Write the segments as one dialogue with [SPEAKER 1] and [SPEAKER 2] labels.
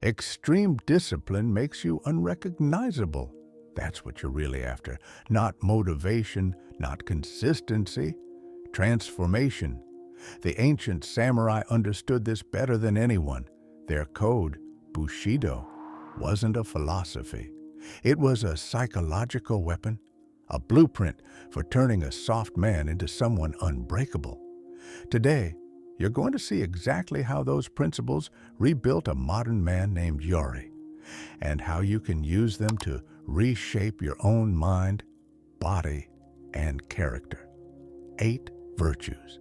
[SPEAKER 1] Extreme discipline makes you unrecognizable. That's what you're really after. Not motivation, not consistency, transformation. The ancient samurai understood this better than anyone. Their code, Bushido, wasn't a philosophy. It was a psychological weapon, a blueprint for turning a soft man into someone unbreakable. Today, you're going to see exactly how those principles rebuilt a modern man named Yori, and how you can use them to reshape your own mind, body, and character. 8 virtues.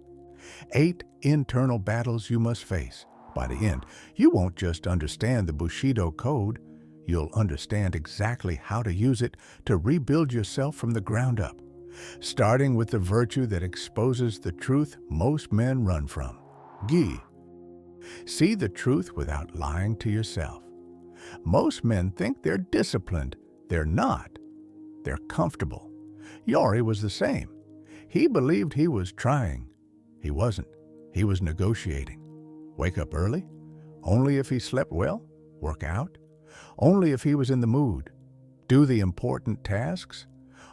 [SPEAKER 1] 8 internal battles you must face. By the end, you won't just understand the Bushido code, you'll understand exactly how to use it to rebuild yourself from the ground up, starting with the virtue that exposes the truth most men run from. Gi. See the truth without lying to yourself. Most men think they're disciplined. They're not. They're comfortable. Yori was the same. He believed he was trying. He wasn't. He was negotiating. Wake up early? Only if he slept well? Work out? Only if he was in the mood. Do the important tasks?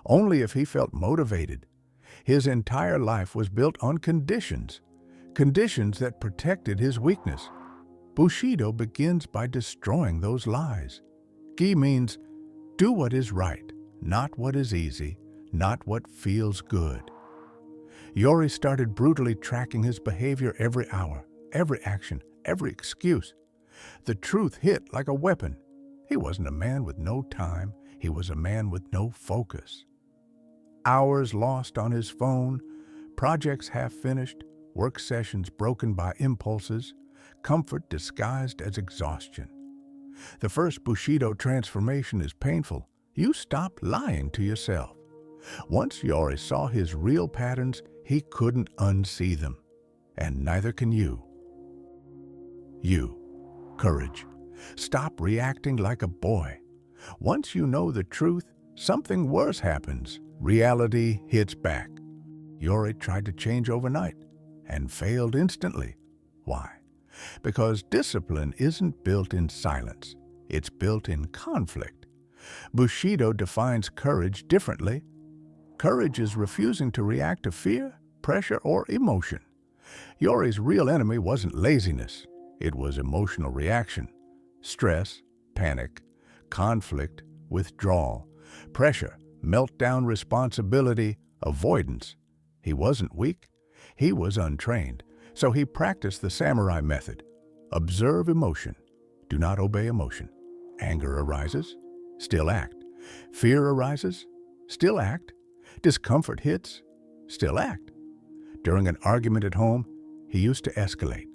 [SPEAKER 1] Only if he felt motivated. His entire life was built on conditions that protected his weakness. Bushido begins by destroying those lies. Gi means do what is right, not what is easy, not what feels good. Yori started brutally tracking his behavior every hour, every action, every excuse. The truth hit like a weapon. He wasn't a man with no time. He was a man with no focus. Hours lost on his phone, projects half finished, work sessions broken by impulses, comfort disguised as exhaustion. The first Bushido transformation is painful. You stop lying to yourself. Once Yori saw his real patterns, he couldn't unsee them. And neither can you. Courage. Stop reacting like a boy. Once you know the truth, something worse happens. Reality hits back. Yori tried to change overnight and failed instantly. Why? Because discipline isn't built in silence. It's built in conflict. Bushido defines courage differently. Courage is refusing to react to fear, pressure, or emotion. Yori's real enemy wasn't laziness. It was emotional reaction. Stress, panic, conflict, withdrawal, pressure, meltdown, responsibility, avoidance. He wasn't weak. He was untrained. So he practiced the samurai method. Observe emotion. Do not obey emotion. Anger arises. Still act. Fear arises. Still act. Discomfort hits. Still act. During an argument at home, he used to escalate.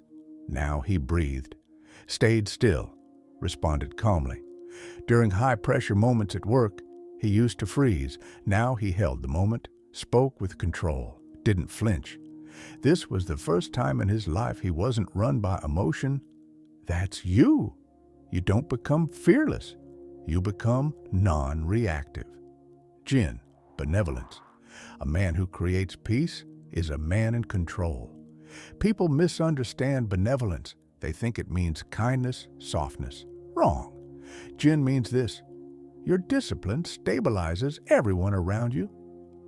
[SPEAKER 1] Now he breathed, stayed still, responded calmly. During high-pressure moments at work, he used to freeze. Now he held the moment, spoke with control, didn't flinch. This was the first time in his life he wasn't run by emotion. That's you. You don't become fearless. You become non-reactive. Jin, benevolence. A man who creates peace is a man in control. People misunderstand benevolence. They think it means kindness, softness. Wrong. Jin means this. Your discipline stabilizes everyone around you.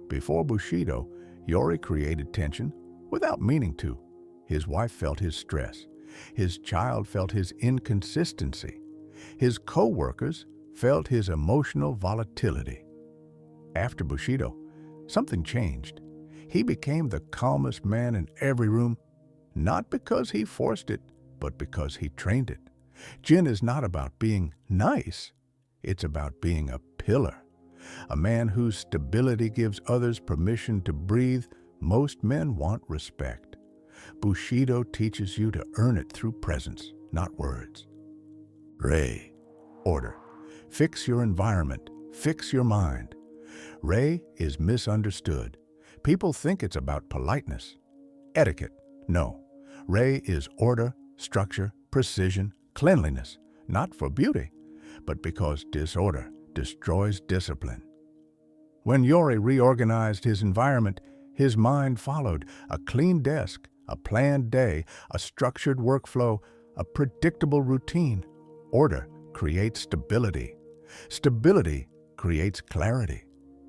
[SPEAKER 1] Before Bushido, Yori created tension without meaning to. His wife felt his stress. His child felt his inconsistency. His co-workers felt his emotional volatility. After Bushido, something changed. He became the calmest man in every room, not because he forced it, but because he trained it. Jin is not about being nice. It's about being a pillar. A man whose stability gives others permission to breathe. Most men want respect. Bushido teaches you to earn it through presence, not words. Rei, order. Fix your environment. Fix your mind. Rei is misunderstood. People think it's about politeness. Etiquette. No. Rei is order, structure, precision, cleanliness, not for beauty, but because disorder destroys discipline. When Yori reorganized his environment, his mind followed a clean desk, a planned day, a structured workflow, a predictable routine. Order creates stability. Stability creates clarity.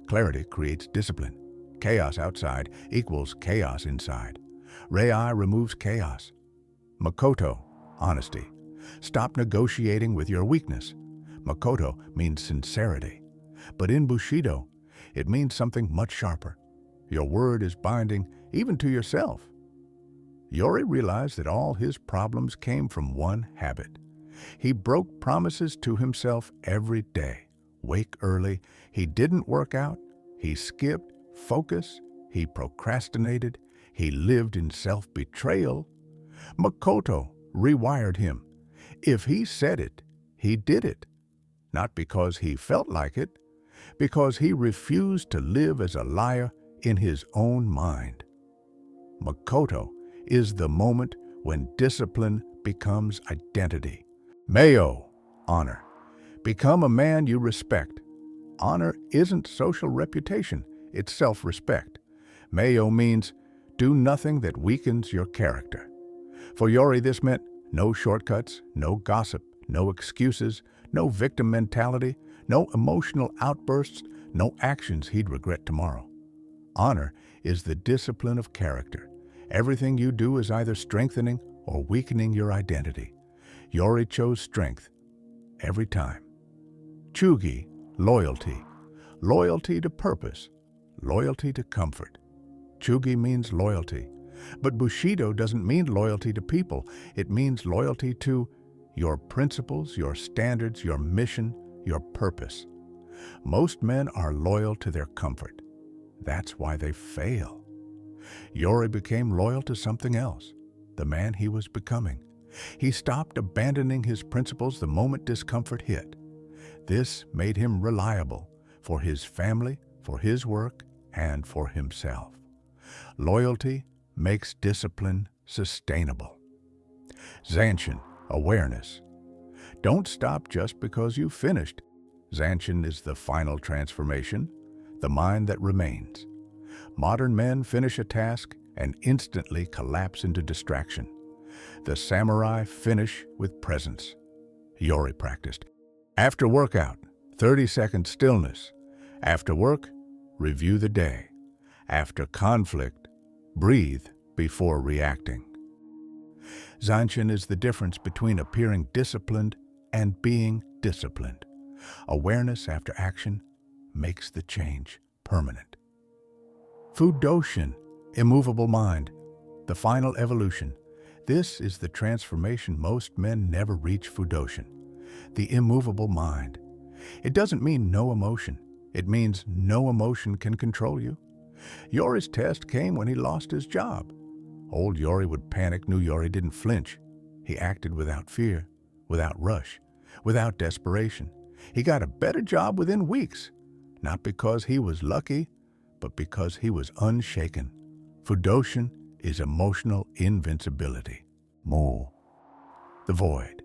[SPEAKER 1] Clarity creates discipline. Chaos outside equals chaos inside. Rei removes chaos. Makoto, honesty. Stop negotiating with your weakness. Makoto means sincerity. But in Bushido, it means something much sharper. Your word is binding even to yourself. Yori realized that all his problems came from one habit. He broke promises to himself every day. Wake early. He didn't work out. He skipped focus. He procrastinated. He lived in self-betrayal. Makoto rewired him. If he said it, he did it. Not because he felt like it, because he refused to live as a liar in his own mind. Makoto is the moment when discipline becomes identity. Mayo, honor. Become a man you respect. Honor isn't social reputation, it's self-respect. Mayo means do nothing that weakens your character. For Yori, this meant no shortcuts, no gossip, no excuses, no victim mentality, no emotional outbursts, no actions he'd regret tomorrow. Honor is the discipline of character. Everything you do is either strengthening or weakening your identity. Yori chose strength every time. Chugi, loyalty. Loyalty to purpose, loyalty to comfort. Chugi means loyalty, but Bushido doesn't mean loyalty to people. It means loyalty to your principles, your standards, your mission, your purpose. Most men are loyal to their comfort. That's why they fail. Yori became loyal to something else, the man he was becoming. He stopped abandoning his principles the moment discomfort hit. This made him reliable for his family, for his work, and for himself. Loyalty makes discipline sustainable. Zanshin, awareness. Don't stop just because you finished. Zanshin is the final transformation, the mind that remains. Modern men finish a task and instantly collapse into distraction. The samurai finish with presence. Yori practiced. After workout, 30-second stillness. After work, review the day. After conflict, breathe before reacting. Zanshin is the difference between appearing disciplined and being disciplined. Awareness after action makes the change permanent. Fudoshin, immovable mind, the final evolution. This is the transformation most men never reach. Fudoshin, the immovable mind. It doesn't mean no emotion. It means no emotion can control you. Yori's test came when he lost his job. Old Yori would panic. New Yori didn't flinch. He acted without fear, without rush, without desperation. He got a better job within weeks, not because he was lucky, but because he was unshaken. Fudoshin is emotional invincibility. Mu, the void.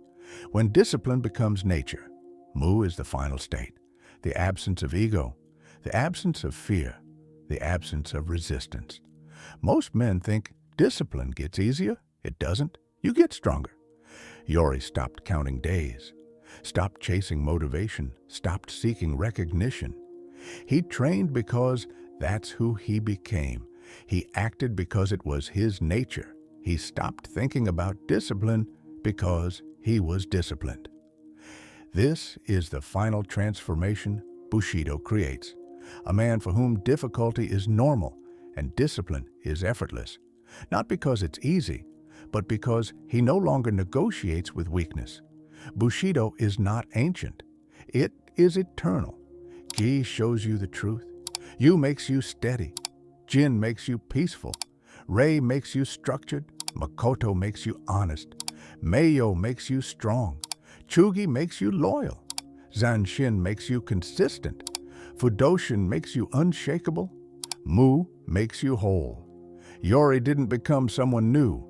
[SPEAKER 1] When discipline becomes nature, Mu is the final state, the absence of ego, the absence of fear, the absence of resistance. Most men think discipline gets easier. It doesn't. You get stronger. Yori stopped counting days, stopped chasing motivation, stopped seeking recognition. He trained because that's who he became. He acted because it was his nature. He stopped thinking about discipline because he was disciplined. This is the final transformation Bushido creates. A man for whom difficulty is normal and discipline is effortless. Not because it's easy, but because he no longer negotiates with weakness. Bushido is not ancient. It is eternal. Gi shows you the truth. Yu makes you steady. Jin makes you peaceful. Rei makes you structured. Makoto makes you honest. Mayo makes you strong. Chugi makes you loyal. Zanshin makes you consistent. Fudoshin makes you unshakable. Mu makes you whole. Yori didn't become someone new.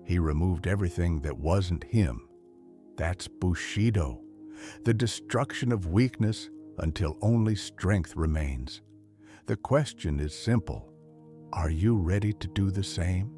[SPEAKER 1] He removed everything that wasn't him. That's Bushido, the destruction of weakness until only strength remains. The question is simple. Are you ready to do the same?